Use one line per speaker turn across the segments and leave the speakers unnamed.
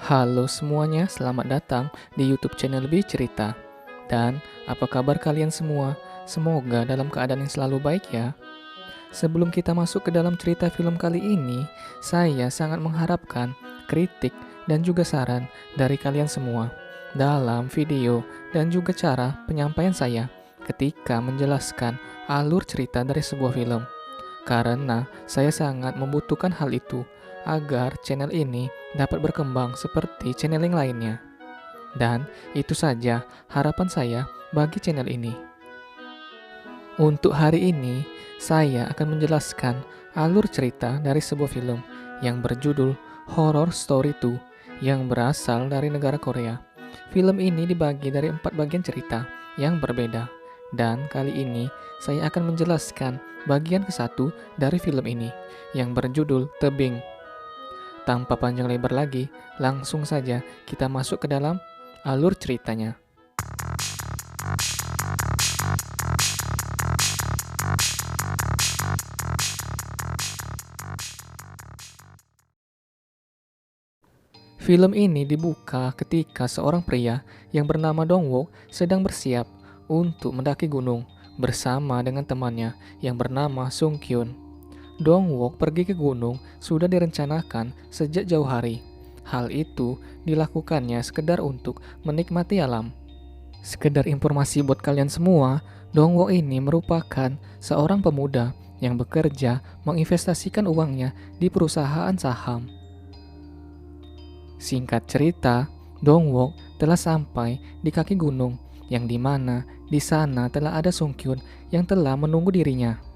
Halo semuanya, selamat datang di YouTube channel Bi Cerita. Dan apa kabar kalian semua? Semoga dalam keadaan yang selalu baik ya. Sebelum kita masuk ke dalam cerita film kali ini, saya sangat mengharapkan kritik dan juga saran dari kalian semua dalam video dan juga cara penyampaian saya ketika menjelaskan alur cerita dari sebuah film. Karena saya sangat membutuhkan hal itu agar channel ini dapat berkembang seperti channel yang lainnya. Dan itu saja harapan saya bagi channel ini. Untuk hari ini, saya akan menjelaskan alur cerita dari sebuah film yang berjudul Horror Story 2 yang berasal dari negara Korea. Film ini dibagi dari 4 bagian cerita yang berbeda. Dan kali ini saya akan menjelaskan bagian ke-1 dari film ini yang berjudul Tebing. Tanpa panjang lebar lagi, langsung saja kita masuk ke dalam alur ceritanya. Film ini dibuka ketika seorang pria yang bernama Dongwook sedang bersiap untuk mendaki gunung bersama dengan temannya yang bernama Sung Kyun. Dongwook pergi ke gunung sudah direncanakan sejak jauh hari. Hal itu dilakukannya sekedar untuk menikmati alam. Sekedar informasi buat kalian semua, Dongwook ini merupakan seorang pemuda yang bekerja menginvestasikan uangnya di perusahaan saham. Singkat cerita, Dongwook telah sampai di kaki gunung yang dimana di sana telah ada Sung Kyun yang telah menunggu dirinya.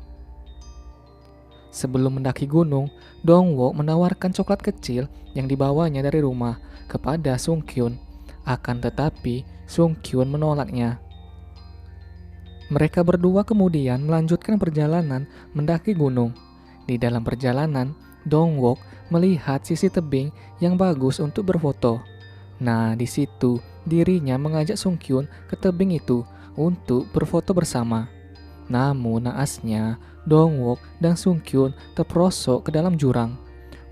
Sebelum mendaki gunung, Dongwook menawarkan coklat kecil yang dibawanya dari rumah kepada Sung Kyun. Akan tetapi, Sung Kyun menolaknya. Mereka berdua kemudian melanjutkan perjalanan mendaki gunung. Di dalam perjalanan, Dongwook melihat sisi tebing yang bagus untuk berfoto. Nah, di situ dirinya mengajak Sung Kyun ke tebing itu untuk berfoto bersama. Namun naasnya, Dongwook dan Sung Kyun terperosok ke dalam jurang.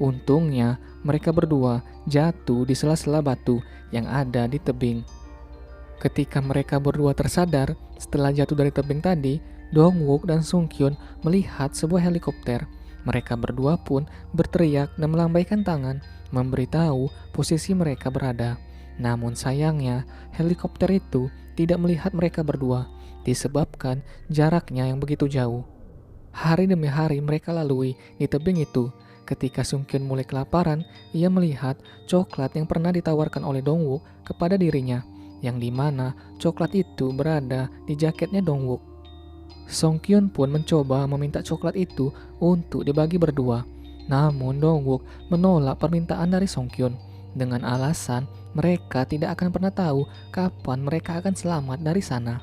Untungnya, mereka berdua jatuh di sela-sela batu yang ada di tebing. Ketika mereka berdua tersadar setelah jatuh dari tebing tadi, Dongwook dan Sung Kyun melihat sebuah helikopter. Mereka berdua pun berteriak dan melambaikan tangan, memberitahu posisi mereka berada. Namun sayangnya, helikopter itu tidak melihat mereka berdua, disebabkan jaraknya yang begitu jauh. Hari demi hari mereka lalui di tebing itu. Ketika Sung Kyun mulai kelaparan, ia melihat coklat yang pernah ditawarkan oleh Dongwook kepada dirinya, yang dimana coklat itu berada di jaketnya Dongwook. Sung Kyun pun mencoba meminta coklat itu untuk dibagi berdua. Namun Dongwook menolak permintaan dari Sung Kyun dengan alasan mereka tidak akan pernah tahu kapan mereka akan selamat dari sana.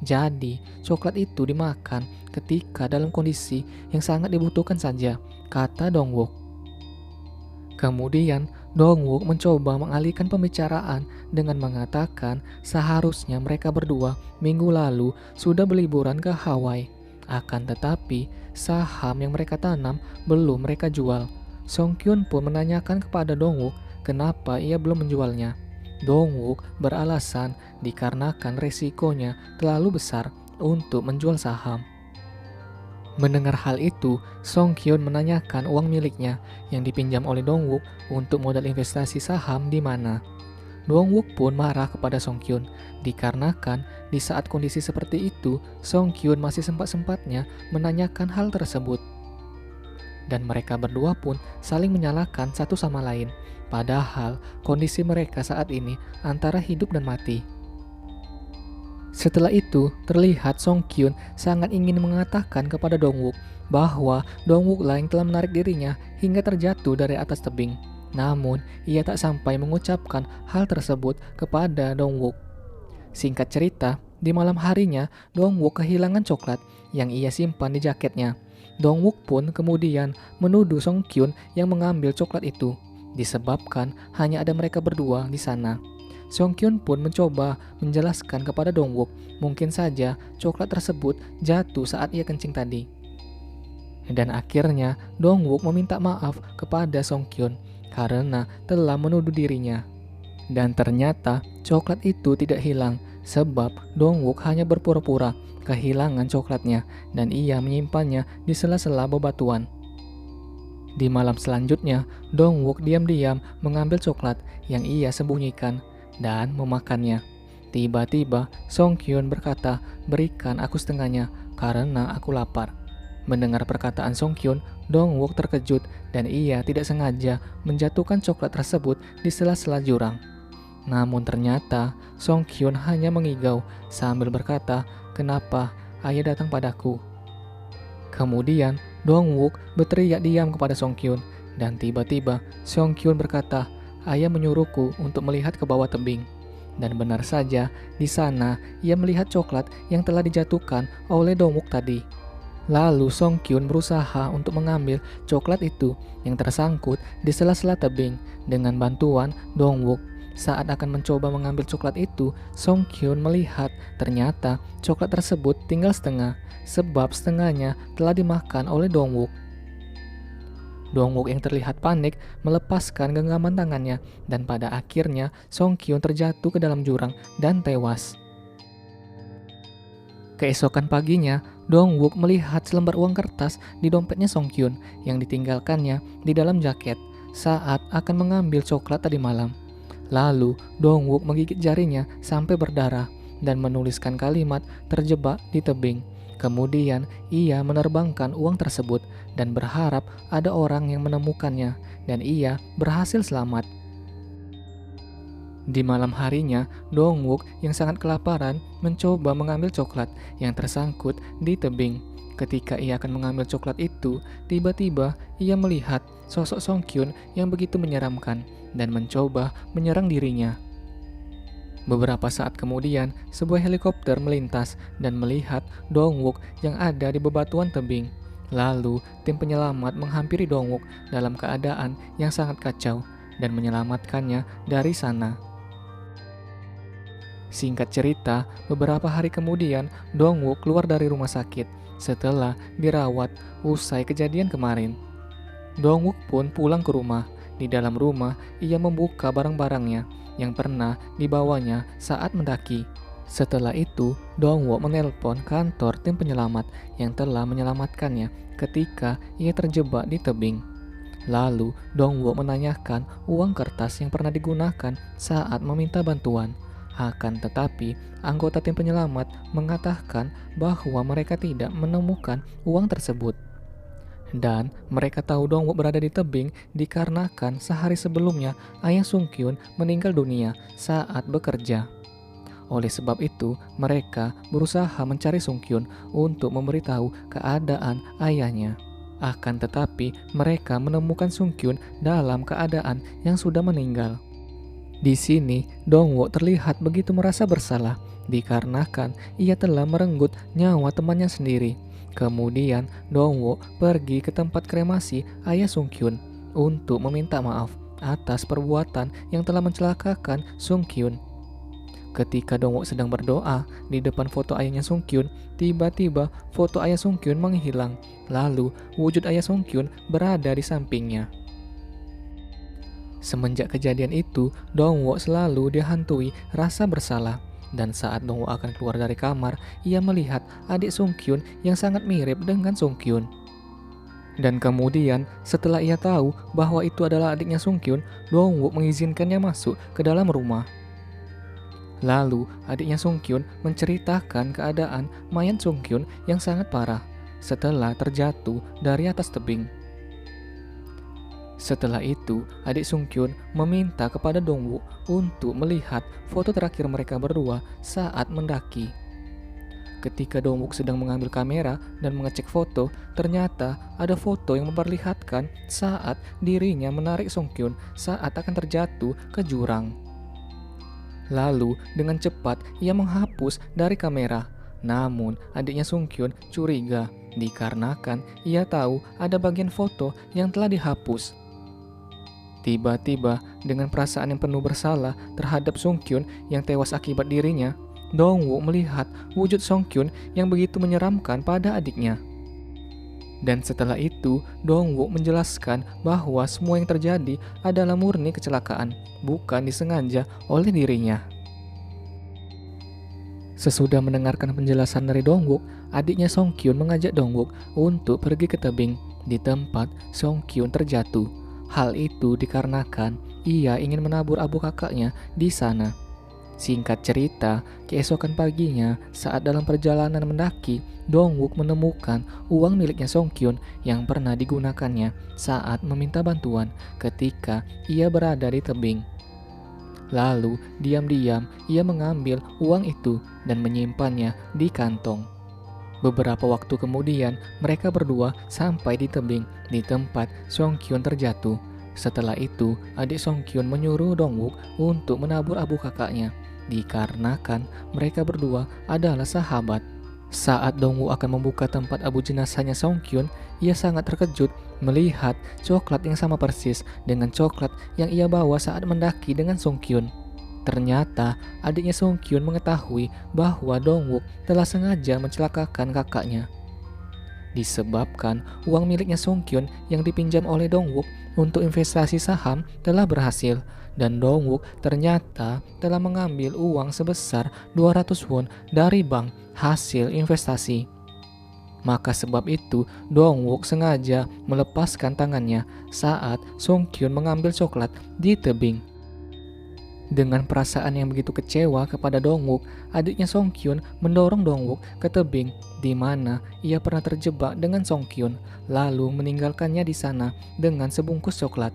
Jadi coklat itu dimakan ketika dalam kondisi yang sangat dibutuhkan saja, kata Dongwook. Kemudian Dongwook mencoba mengalihkan pembicaraan dengan mengatakan seharusnya mereka berdua minggu lalu sudah berliburan ke Hawaii. Akan tetapi saham yang mereka tanam belum mereka jual. Sung Kyun pun menanyakan kepada Dongwook kenapa ia belum menjualnya. Dongwook beralasan dikarenakan resikonya terlalu besar untuk menjual saham. Mendengar hal itu, Sung Kyun menanyakan uang miliknya yang dipinjam oleh Dongwook untuk modal investasi saham di mana. Dongwook pun marah kepada Sung Kyun dikarenakan di saat kondisi seperti itu, Sung Kyun masih sempat-sempatnya menanyakan hal tersebut. Dan mereka berdua pun saling menyalahkan satu sama lain, padahal kondisi mereka saat ini antara hidup dan mati. Setelah itu, terlihat Sung Kyun sangat ingin mengatakan kepada Dongwook bahwa Dongwook lah yang telah menarik dirinya hingga terjatuh dari atas tebing. Namun, ia tak sampai mengucapkan hal tersebut kepada Dongwook. Singkat cerita, di malam harinya, Dongwook kehilangan coklat yang ia simpan di jaketnya. Dongwook pun kemudian menuduh Sung Kyun yang mengambil coklat itu, disebabkan hanya ada mereka berdua di sana. Sung Kyun pun mencoba menjelaskan kepada Dongwook mungkin saja coklat tersebut jatuh saat ia kencing tadi. Dan akhirnya Dongwook meminta maaf kepada Sung Kyun karena telah menuduh dirinya. Dan ternyata coklat itu tidak hilang sebab Dongwook hanya berpura-pura kehilangan coklatnya dan ia menyimpannya di sela-sela bebatuan. Di malam selanjutnya, Dongwook diam-diam mengambil coklat yang ia sembunyikan dan memakannya. Tiba-tiba Song Kyun berkata, "Berikan aku setengahnya karena aku lapar." Mendengar perkataan Song Kyun, Dongwook terkejut dan ia tidak sengaja menjatuhkan coklat tersebut di sela-sela jurang. Namun ternyata Song Kyun hanya mengigau sambil berkata, "Kenapa ayah datang padaku?" Kemudian Dongwook berteriak diam kepada Song Kyun dan tiba-tiba Song Kyun berkata, "Ayah menyuruhku untuk melihat ke bawah tebing." Dan benar saja, di sana ia melihat coklat yang telah dijatuhkan oleh Dongwook tadi. Lalu Song Kyun berusaha untuk mengambil coklat itu yang tersangkut di sela-sela tebing dengan bantuan Dongwook. Saat akan mencoba mengambil coklat itu, Song Kyun melihat ternyata coklat tersebut tinggal setengah, sebab setengahnya telah dimakan oleh Dongwook. Dongwook yang terlihat panik melepaskan genggaman tangannya dan pada akhirnya Song Kyun terjatuh ke dalam jurang dan tewas. Keesokan paginya, Dongwook melihat selembar uang kertas di dompetnya Song Kyun yang ditinggalkannya di dalam jaket saat akan mengambil coklat tadi malam. Lalu Dongwook menggigit jarinya sampai berdarah dan menuliskan kalimat terjebak di tebing. Kemudian ia menerbangkan uang tersebut dan berharap ada orang yang menemukannya dan ia berhasil selamat. Di malam harinya, Dongwook yang sangat kelaparan mencoba mengambil coklat yang tersangkut di tebing. Ketika ia akan mengambil coklat itu, tiba-tiba ia melihat sosok Song Kyun yang begitu menyeramkan dan mencoba menyerang dirinya. Beberapa saat kemudian, sebuah helikopter melintas dan melihat Dongwook yang ada di bebatuan tebing. Lalu, tim penyelamat menghampiri Dongwook dalam keadaan yang sangat kacau dan menyelamatkannya dari sana. Singkat cerita, beberapa hari kemudian, Dongwook keluar dari rumah sakit setelah dirawat usai kejadian kemarin. Dongwook pun pulang ke rumah. Di dalam rumah, ia membuka barang-barangnya yang pernah dibawanya saat mendaki. Setelah itu, Dongwook menelpon kantor tim penyelamat yang telah menyelamatkannya ketika ia terjebak di tebing. Lalu, Dongwook menanyakan uang kertas yang pernah digunakan saat meminta bantuan. Akan tetapi, anggota tim penyelamat mengatakan bahwa mereka tidak menemukan uang tersebut. Dan mereka tahu Dongwook berada di tebing dikarenakan sehari sebelumnya ayah Sung Kyun meninggal dunia saat bekerja. Oleh sebab itu, mereka berusaha mencari Sung Kyun untuk memberitahu keadaan ayahnya. Akan tetapi, mereka menemukan Sung Kyun dalam keadaan yang sudah meninggal. Di sini, Dongwook terlihat begitu merasa bersalah dikarenakan ia telah merenggut nyawa temannya sendiri. Kemudian, Dongwook pergi ke tempat kremasi ayah Sung Kyun untuk meminta maaf atas perbuatan yang telah mencelakakan Sung Kyun. Ketika Dongwook sedang berdoa di depan foto ayahnya Sung Kyun, tiba-tiba foto ayah Sung Kyun menghilang. Lalu, wujud ayah Sung Kyun berada di sampingnya. Semenjak kejadian itu, Dongwook selalu dihantui rasa bersalah. Dan saat Dongwook akan keluar dari kamar, ia melihat adik Sung Kyun yang sangat mirip dengan Sung Kyun. Dan kemudian, setelah ia tahu bahwa itu adalah adiknya Sung Kyun, Dongwook mengizinkannya masuk ke dalam rumah. Lalu, adiknya Sung Kyun menceritakan keadaan mayat Sung Kyun yang sangat parah setelah terjatuh dari atas tebing. Setelah itu, adik Sung Kyun meminta kepada Dongwook untuk melihat foto terakhir mereka berdua saat mendaki. Ketika Dongwook sedang mengambil kamera dan mengecek foto, ternyata ada foto yang memperlihatkan saat dirinya menarik Sung Kyun saat akan terjatuh ke jurang. Lalu, dengan cepat ia menghapus dari kamera. Namun, adiknya Sung Kyun curiga dikarenakan ia tahu ada bagian foto yang telah dihapus. Tiba-tiba, dengan perasaan yang penuh bersalah terhadap Sung Kyun yang tewas akibat dirinya, Dongwook melihat wujud Sung Kyun yang begitu menyeramkan pada adiknya. Dan setelah itu, Dongwook menjelaskan bahwa semua yang terjadi adalah murni kecelakaan, bukan disengaja oleh dirinya. Sesudah mendengarkan penjelasan dari Dongwook, adiknya Songkyun mengajak Dongwook untuk pergi ke tebing di tempat Songkyun terjatuh. Hal itu dikarenakan ia ingin menabur abu kakaknya di sana. Singkat cerita, keesokan paginya saat dalam perjalanan mendaki, Dongwook menemukan uang miliknya Songkyun yang pernah digunakannya saat meminta bantuan ketika ia berada di tebing. Lalu, diam-diam ia mengambil uang itu dan menyimpannya di kantong. Beberapa waktu kemudian, mereka berdua sampai di tebing di tempat Songkyun terjatuh. Setelah itu, adik Songkyun menyuruh Dongwook untuk menabur abu kakaknya, dikarenakan mereka berdua adalah sahabat. Saat Dongwook akan membuka tempat abu jenazahnya Songkyun, ia sangat terkejut melihat coklat yang sama persis dengan coklat yang ia bawa saat mendaki dengan Songkyun. Ternyata adiknya Songkyun mengetahui bahwa Dongwook telah sengaja mencelakakan kakaknya. Disebabkan uang miliknya Songkyun yang dipinjam oleh Dongwook untuk investasi saham telah berhasil, dan Dongwook ternyata telah mengambil uang sebesar 200 won dari bank hasil investasi. Maka sebab itu Dongwook sengaja melepaskan tangannya saat Songkyun mengambil coklat di tebing. Dengan perasaan yang begitu kecewa kepada Dongwook, adiknya Songkyun mendorong Dongwook ke tebing di mana ia pernah terjebak dengan Songkyun, lalu meninggalkannya di sana dengan sebungkus coklat.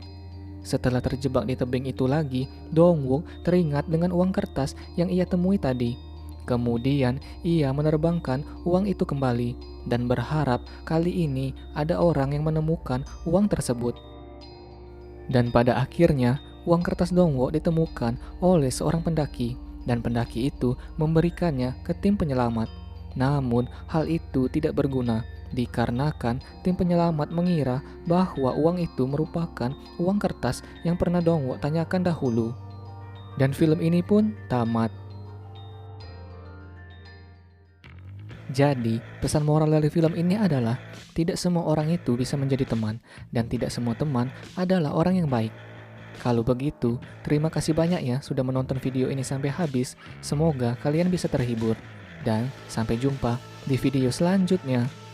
Setelah terjebak di tebing itu lagi, Dongwook teringat dengan uang kertas yang ia temui tadi. Kemudian ia menerbangkan uang itu kembali dan berharap kali ini ada orang yang menemukan uang tersebut. Dan pada akhirnya, uang kertas Dongwook ditemukan oleh seorang pendaki, dan pendaki itu memberikannya ke tim penyelamat. Namun, hal itu tidak berguna, dikarenakan tim penyelamat mengira bahwa uang itu merupakan uang kertas yang pernah Dongwook tanyakan dahulu. Dan film ini pun tamat. Jadi, pesan moral dari film ini adalah tidak semua orang itu bisa menjadi teman, dan tidak semua teman adalah orang yang baik. Kalau begitu, terima kasih banyak ya sudah menonton video ini sampai habis. Semoga kalian bisa terhibur. Dan sampai jumpa di video selanjutnya.